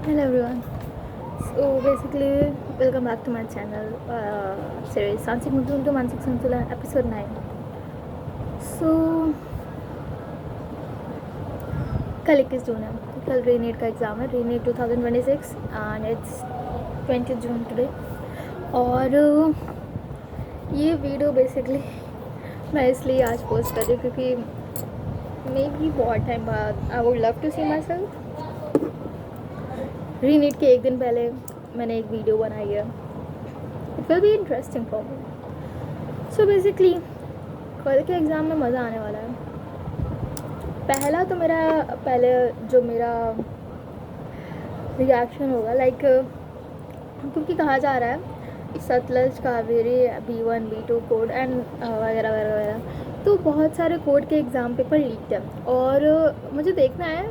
Hello everyone. So basically, welcome back to my channel series Sansik Mutuntu Mansik Santula episode 9. So कल 21 जून है. कल रीनीट का exam है, रीनीट 2026 and it's 20 June today. और ये वीडियो बेसिकली मैं इसलिए आज पोस्ट कर रही हूँ क्योंकि मे बी बहुत टाइम बाद I would love to see myself. Re-NEET के एक दिन पहले मैंने एक वीडियो बनाई है. It will be interesting for me. So basically कल के एग्ज़ाम में मज़ा आने वाला है. पहला तो पहले जो मेरा रिएक्शन होगा लाइक क्योंकि कहा जा रहा है Sutlej Kaveri B1 B2 code and वगैरह वगैरह वगैरह. तो बहुत सारे कोड के एग्ज़ाम पेपर लीक है और मुझे देखना है.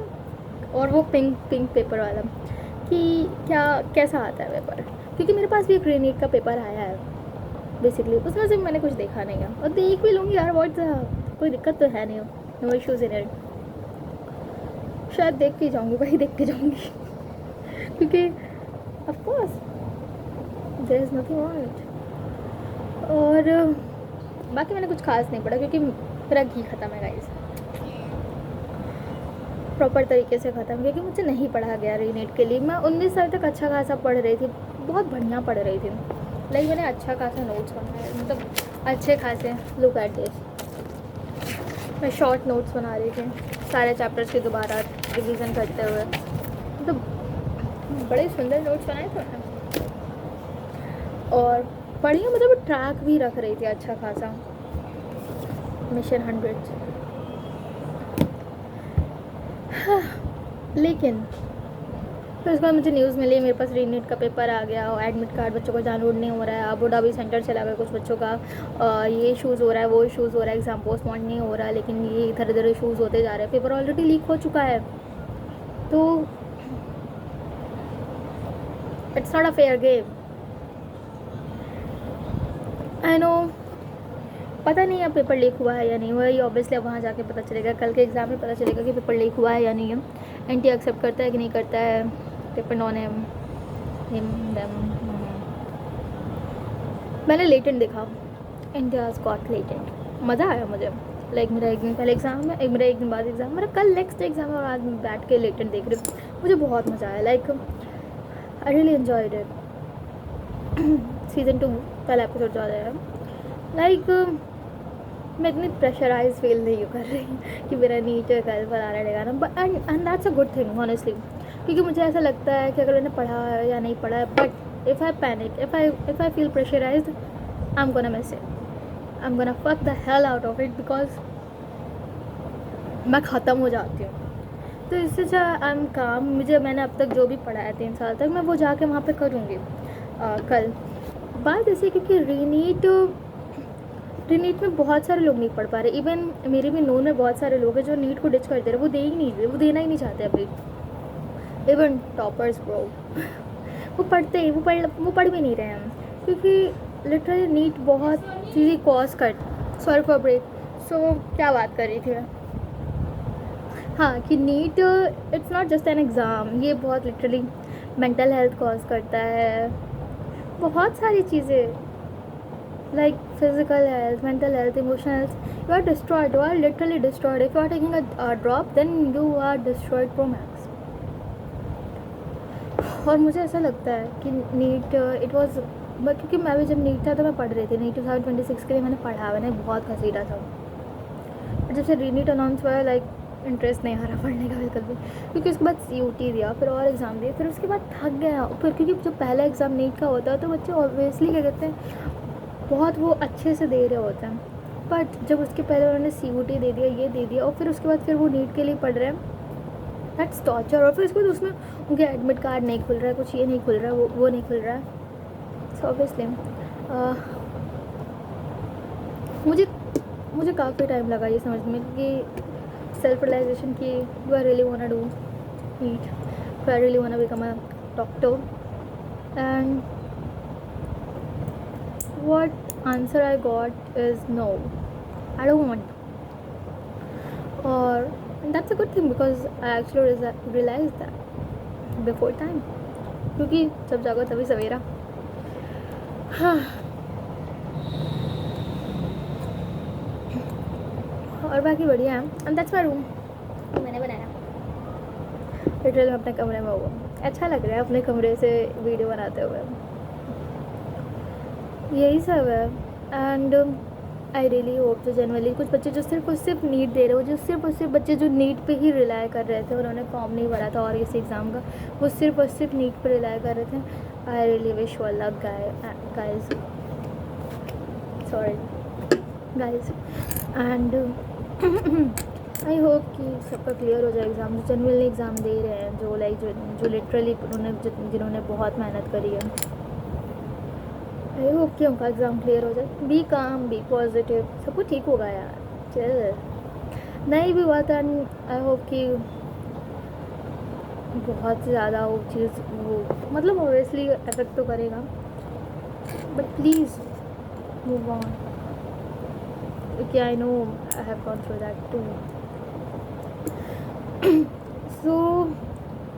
और वो पिंक पेपर वाला कि क्या कैसा आता है पेपर, क्योंकि मेरे पास भी एक रीनीट का पेपर आया है. बेसिकली उसमें से मैंने कुछ देखा नहीं है और देख भी लूँगी यार. व्हाट कोई दिक्कत तो है नहीं. No issues in it. शायद देख के जाऊँगी भाई, देख के जाऊँगी क्योंकि of course there is nothing wrong it. और बाकी मैंने कुछ खास नहीं पढ़ा क्योंकि मेरा घी ख़त्म है गाइस. प्रॉपर तरीके से ख़त्म क्योंकि मुझे नहीं पढ़ा गया रीनीट के लिए. मैं 19 साल तक अच्छा खासा पढ़ रही थी, बहुत बढ़िया पढ़ रही थी. लाइक मैंने अच्छा खासा नोट्स बनाए, मतलब अच्छे खासे. Look at this. मैं शॉर्ट नोट्स बना रही थी सारे चैप्टर्स के दोबारा रिवीजन करते हुए. मतलब बड़े सुंदर नोट्स बनाए थे मैंने. और बढ़िया मतलब ट्रैक भी रख रही थी अच्छा खासा. मिशन 100. हाँ, लेकिन फिर उसके बाद मुझे न्यूज़ मिली मेरे पास रीनीट का पेपर आ गया और एडमिट कार्ड बच्चों का डाउनलोड नहीं हो रहा है. अबू धाबी सेंटर चला गया कुछ बच्चों का. ये इशूज़ हो रहा है, वो इशूज़ हो रहा है, एग्ज़ाम पोस्टपोन नहीं हो रहा है. लेकिन ये इधर उधर इशूज़ होते जा रहे हैं. पेपर ऑलरेडी लीक हो चुका है. तो it's not a fair game. I know. पता नहीं अब पेपर लीक हुआ है या नहीं हुआ है. ये ऑब्वियसली अब वहाँ जाके पता चलेगा. कल के एग्ज़ाम में पता चलेगा कि पेपर लीक हुआ है या नहीं है. एनटी एक्सेप्ट करता है कि नहीं करता है. Depend on him them. मैंने लेटेंट देखा. India's got latent. मज़ा आया मुझे. लाइक मेरा एक दिन पहले एग्ज़ाम है, मेरा एक दिन बाद एग्ज़ाम, मेरा कल नेक्स्ट एग्ज़ाम है और आज मैं बैठ के लेटेंट देख रही हूँ. मुझे बहुत मज़ा आया. Like I really enjoyed it. Season 2 कल एपिसोड जा रहा है. लाइक मैं इतनी प्रेशराइज फील नहीं कर रही कि मेरा नीट कल फलाना ठिकाना. But and that's a good thing honestly. क्योंकि मुझे ऐसा लगता है कि अगर मैंने पढ़ा है या नहीं पढ़ा है, but if I panic, if I feel pressurised, I am gonna miss it. I am gonna fuck the hell out of it because मैं ख़त्म हो जाती हूँ. तो इससे अच्छा आई एम काम. मैंने अब तक जो भी पढ़ा है 3 साल तक, मैं वो जाके वहाँ पे करूँगी. कल बात ऐसी क्योंकि नीट में बहुत सारे लोग नहीं पढ़ पा रहे. इवन मेरे भी नोन में बहुत सारे लोग हैं जो नीट को डिच कर दे रहे. वो दे ही नहीं रहे, वो देना ही नहीं चाहते अभी. इवन टॉपर्स ब्रो वो पढ़ भी नहीं रहे हैं क्योंकि लिटरली नीट बहुत चीज़ें कॉज कर. Sorry for break. सो क्या बात कर रही थी मैं. हाँ कि NEET it's not just an exam. ये बहुत लिटरली मेंटल हेल्थ कॉज करता है. बहुत सारी चीज़ें like physical health, mental health, emotional health. You are destroyed. You are literally destroyed. If you are taking a drop, then you are destroyed pro max. और मुझे ऐसा लगता है कि नीट इट वॉज, क्योंकि मैं भी जब नीट था तो मैं पढ़ रही थी. नीट 2026 के लिए मैंने पढ़ा, मैंने बहुत घसीटा था. जब से रीनीट अनाउंस हुआ है लाइक इंटरेस्ट नहीं आ रहा पढ़ने का बिल्कुल भी. क्योंकि उसके बाद CUT दिया, फिर और एग्ज़ाम दिए, फिर उसके बाद थक गया. फिर क्योंकि जब पहला एग्ज़ाम नीट का होता है तो बच्चे ऑब्वियसली क्या कहते हैं, बहुत वो अच्छे से दे रहे होते हैं. बट जब उसके पहले उन्होंने CUT दे दिया, ये दे दिया, और फिर उसके बाद फिर वो नीट के लिए पढ़ रहे हैं. That's torture. और फिर उसके बाद उसमें उनके एडमिट कार्ड नहीं खुल रहा है, कुछ ये नहीं खुल रहा है, वो नहीं खुल रहा है. सो ऑब्वियसली मुझे काफ़ी टाइम लगा ये समझ में कि सेल्फ रियलाइजेशन की do I really want to do NEET, do I really want to become a doctor. And what answer I got is no, I don't want to. Or that's a good thing because I actually realized that before time, क्योंकि जब जागो तभी सवेरा। हाँ, और बाकी बढ़िया है। And that's my room, मैंने बनाया लिटरली अपने कमरे में हुआ। अच्छा लग रहा है अपने कमरे से वीडियो बनाते हुए। यही सब है। एंड आई रियली होप तो जनरली कुछ बच्चे जो सिर्फ और सिर्फ नीट दे रहे हो, जो सिर्फ और सिर्फ बच्चे जो नीट पे ही रिलाई कर रहे थे, उन्होंने फॉर्म नहीं भरा था और इस एग्ज़ाम का, वो सिर्फ और सिर्फ नीट पे रिलाई कर रहे थे। I really wish you luck guys, sorry guys. And I hope कि सबका क्लियर हो जाए एग्ज़ाम, जो जनरली एग्ज़ाम दे रहे हैं, जो लाइक जो लिटरली जिन्होंने बहुत मेहनत करी है। आई होप कि उनका एग्ज़ाम क्लियर हो जाए। बी काम, बी पॉजिटिव, सब कुछ ठीक होगा यार। चल नहीं भी हुआ था, आई होप कि बहुत ज़्यादा वो चीज़ वो मतलब ऑब्वियसली अफेक्ट तो करेगा, बट प्लीज़ मूव ऑन, क्योंकि I know I have gone through that too. So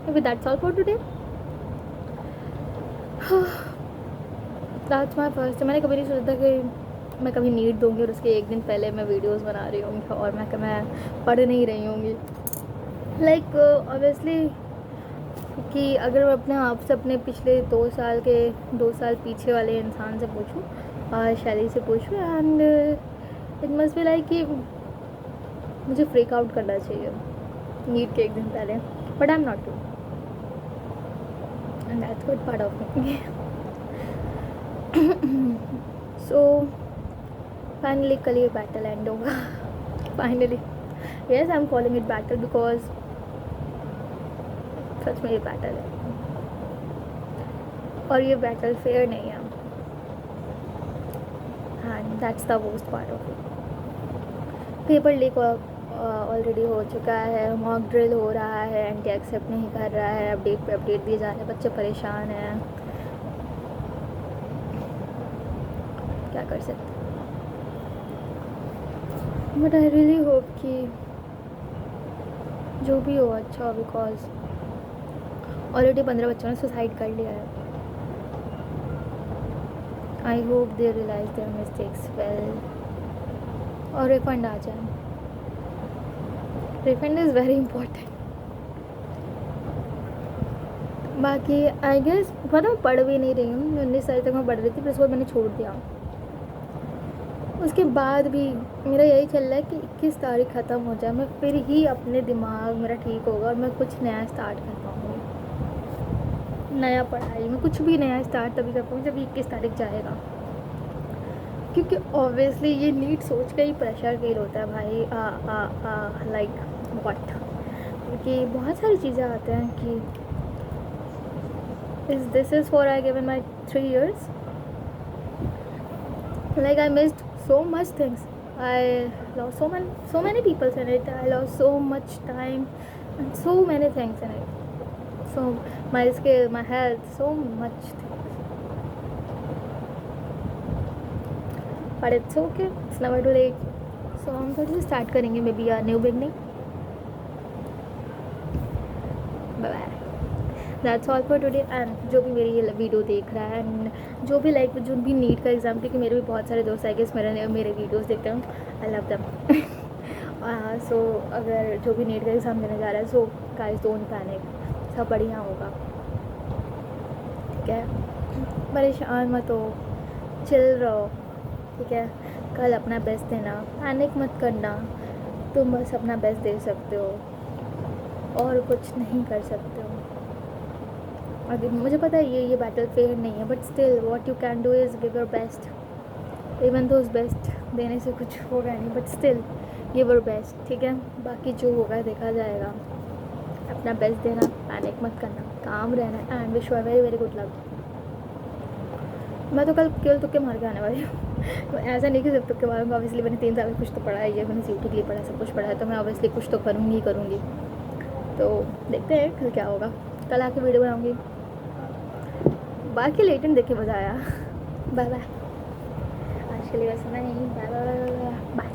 maybe that's all for today. That's my first. मैंने कभी नहीं सोचा था कि मैं कभी नीट दूँगी और उसके एक दिन पहले मैं वीडियोस बना रही होंगी और मैं पढ़ नहीं रही होंगी। लाइक ऑब्वियसली कि अगर मैं अपने आप से अपने पिछले 2 साल पीछे वाले इंसान से पूछूं, शैली से पूछूं, and it must be like कि मुझे फ्रीक आउट करना चाहिए नीट के एक दिन पहले, but I am not too, and that's good part of me. So finally कल ये बैटल एंड होगा। Finally yes, I am calling it battle because सच में ये बैटल है और ये बैटल फेयर नहीं है, and that's the worst part of it. Paper leak already हो चुका है, मॉक ड्रिल हो रहा है, एंटी एक्सेप्ट नहीं कर रहा है, अपडेट पे अपडेट दिए जा रहे हैं, बच्चे परेशान हैं, क्या कर सकते। बट आई रियली होप कि जो भी हो अच्छा हो, बिकॉज ऑलरेडी 15 बच्चों ने सुसाइड कर लिया है। I hope they realise their mistakes well और रिफंड आ जाए। Refund is very important. बाकी आई गेस मैं पढ़ भी नहीं रही हूँ, 19 साल तक मैं पढ़ रही थी, फिर उसके बाद मैंने छोड़ दिया। उसके बाद भी मेरा यही चल रहा है कि 21 तारीख ख़त्म हो जाए, मैं फिर ही अपने दिमाग मेरा ठीक होगा और मैं कुछ नया स्टार्ट कर पाऊँगी। नया पढ़ाई में कुछ भी नया स्टार्ट तभी कर पाऊँगी जब 21 तारीख जाएगा, क्योंकि ऑब्वियसली ये नीट सोच के ही प्रेशर फील होता है भाई। लाइक व्हाट, क्योंकि बहुत सारी चीज़ें आते हैं कि this is for I given my 3 years, like I missed so much things, I lost so many people in it, I lost so much time and so many things in it, so my skill, my health, so much things, but it's okay, it's never too late. So हम थोड़ी सी start करेंगे maybe a new beginning. Bye bye, that's all for today. And जो भी मेरी ये video देख रहा है एंड जो भी लाइक जो भी नीट का एग्ज़ाम, क्योंकि मेरे भी बहुत सारे दोस्त आई गेस मेरे वीडियोस देखते हैं, आई लव देम। सो अगर जो भी नीट का एग्ज़ाम देने जा रहा है, सो गाइस डोंट पैनिक, सब बढ़िया होगा, ठीक है। परेशान मत हो, चिल रहो, ठीक है। कल अपना बेस्ट देना, पैनिक मत करना, तुम बस अपना बेस्ट दे सकते हो और कुछ नहीं कर सकते हो। अभी मुझे पता है ये बैटल फेयर नहीं है, but still what you can do is give your best, even though best देने से कुछ होगा नहीं, but still give your best, ठीक है। बाकी जो होगा देखा जाएगा, अपना बेस्ट देना, पैनिक मत करना, काम रहना, and wish you very very good luck. मैं तो कल केवल तुक्के मार के आने वाली हूँ। तो ऐसा नहीं कि सिर्फ तुक्के मारूंगा, ऑब्वियसली मैंने 3 साल में कुछ तो पढ़ा है, ये मैंने सीटी के लिए पढ़ा है, सब कुछ पढ़ा है, तो मैं ऑब्वियसली कुछ तो करूँगी। तो देखते हैं कल क्या होगा, कल आके वीडियो बनाऊँगी। बाकी लेटिन देख के मज़ा आया। बाय बाय, आज के लिए वैसे नहीं, बाय बाय बाय।